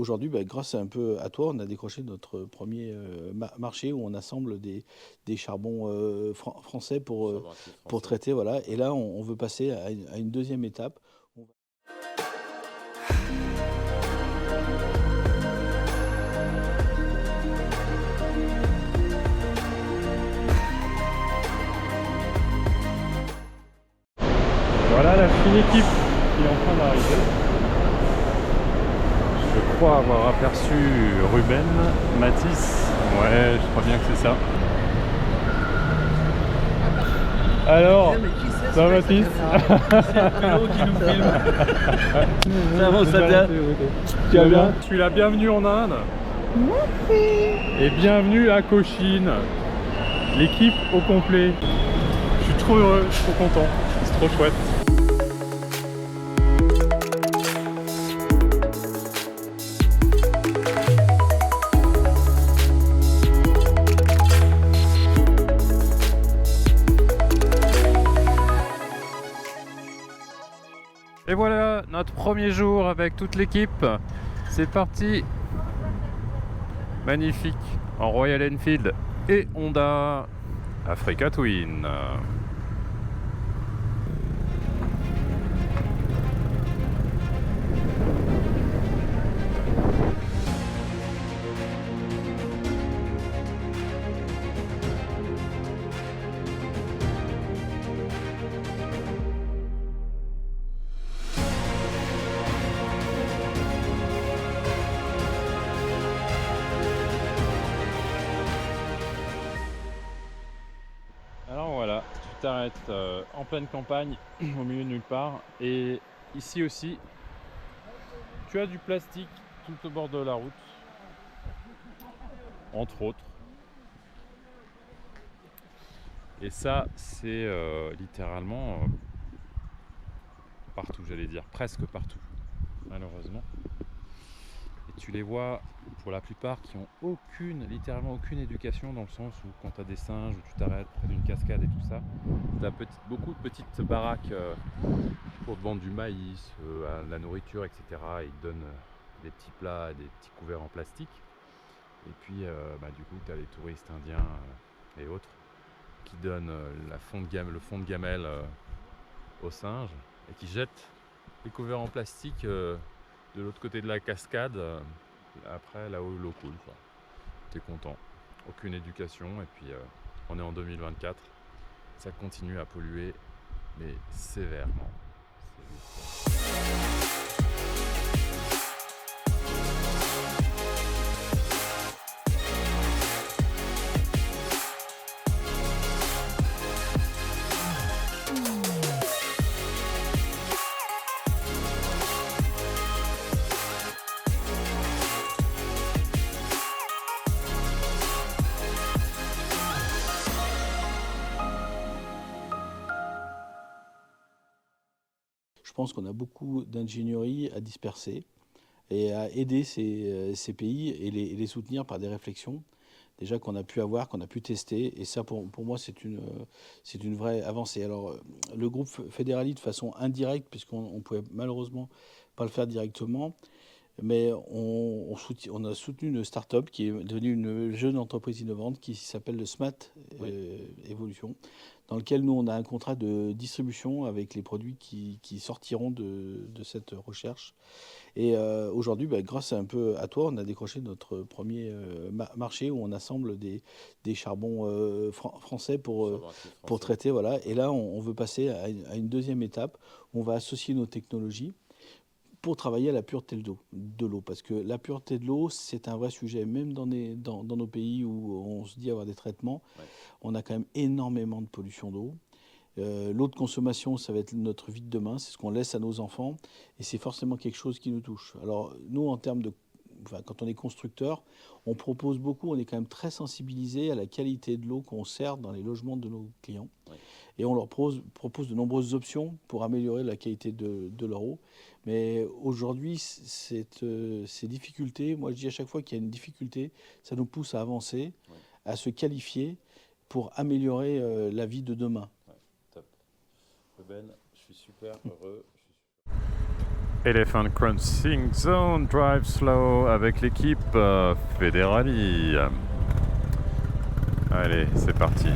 aujourd'hui, grâce un peu à toi, on a décroché notre premier marché où on assemble des charbons français Charbon actif pour français. traiter. Voilà. Et là, on veut passer à une deuxième étape. Voilà la fine équipe qui est en train d'arriver. Je crois avoir aperçu Ruben, Mathis. Ouais, je crois bien que c'est ça. Alors, ça va Mathis? Qui nous filme. Ça avance bien. Tu vas bien? Je suis la bienvenue en Inde. Et bienvenue à Cochin. L'équipe au complet. Je suis trop heureux, trop content. C'est trop chouette. Et voilà notre premier jour avec toute l'équipe. C'est parti. Magnifique en Royal Enfield et Honda Africa Twin. Alors voilà, tu t'arrêtes en pleine campagne, au milieu de nulle part. Et ici aussi, tu as du plastique tout au bord de la route, entre autres. Et ça, c'est littéralement partout, j'allais dire, presque partout, malheureusement. Et tu les vois, pour la plupart, qui ont littéralement aucune éducation, dans le sens où quand tu as des singes, où tu t'arrêtes près d'une cascade et tout ça, tu as beaucoup de petites baraques pour te vendre du maïs, de la nourriture, etc. Et ils te donnent des petits plats, des petits couverts en plastique. Et puis, du coup, tu as les touristes indiens et autres qui donnent le fond de gamelle aux singes et qui jettent les couverts en plastique de l'autre côté de la cascade, après là où l'eau coule. T'es content. Aucune éducation. Et puis, on est en 2024. Ça continue à polluer, mais sévèrement. Je pense qu'on a beaucoup d'ingénierie à disperser et à aider ces pays et les soutenir par des réflexions déjà qu'on a pu avoir, qu'on a pu tester. Et ça, pour moi, c'est une vraie avancée. Alors, le groupe Federali, de façon indirecte, puisqu'on ne pouvait malheureusement pas le faire directement, mais on a soutenu une start-up qui est devenue une jeune entreprise innovante qui s'appelle le Smart Evolution, dans lequel nous, on a un contrat de distribution avec les produits qui sortiront de cette recherche. Et aujourd'hui, grâce un peu à toi, on a décroché notre premier marché où on assemble des charbons français Charbon actif pour français. traiter. Voilà. Et là, on veut passer à une deuxième étape où on va associer nos technologies pour travailler à la pureté de l'eau. Parce que la pureté de l'eau, c'est un vrai sujet. Même dans nos pays où on se dit avoir des traitements, Ouais. on a quand même énormément de pollution d'eau. L'eau de consommation, ça va être notre vie de demain, c'est ce qu'on laisse à nos enfants, et c'est forcément quelque chose qui nous touche. Alors nous, quand on est constructeur, on propose beaucoup, on est quand même très sensibilisé à la qualité de l'eau qu'on sert dans les logements de nos clients. Ouais. Et on leur propose de nombreuses options pour améliorer la qualité de leur eau. Mais aujourd'hui, ces difficultés, moi je dis à chaque fois qu'il y a une difficulté, ça nous pousse à avancer, à se qualifier pour améliorer la vie de demain. Top. Ruben, je suis super heureux. Elephant Crossing Zone Drive Slow avec l'équipe Federali. Allez, c'est parti.